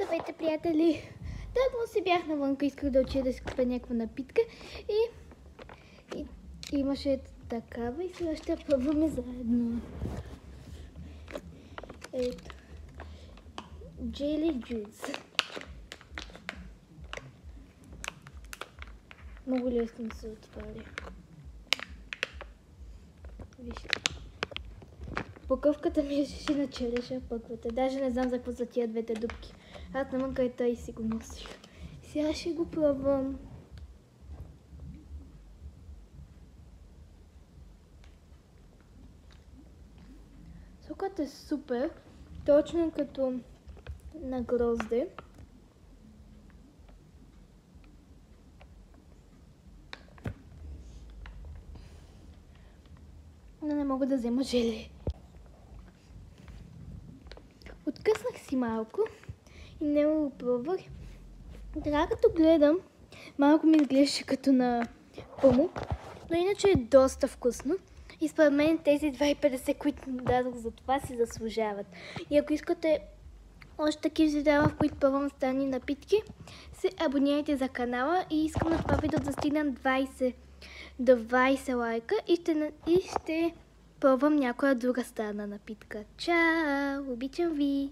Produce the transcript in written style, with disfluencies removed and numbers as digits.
Здравейте, приятели! Тъкмо си бях навънка, исках да отида да си купя някаква напитка и имаше такава и сега ще пробваме заедно. Ето. Jelly Juice. Много лесно се отваря. Вижте. Покъвката ми е шишина череша пъквата. Даже не знам за какво са тия двете дупки. Аз навънка и тъй си го носих. Сега ще го пробвам. Сокът е супер. Точно като на грозде. Но не мога да взема желе. Откъснах си малко и не го пробвах. Така като гледам, малко ми изглеждаше като на памук, но иначе е доста вкусно. И според мен тези 2,50, които му дадох за това, си заслужават. И ако искате още такива видеа, в които пробвам странни напитки, се абонирайте за канала и искам на това видео да стигнем 20 лайка и ще пробвам някоя друга странна напитка. Чао! Обичам ви!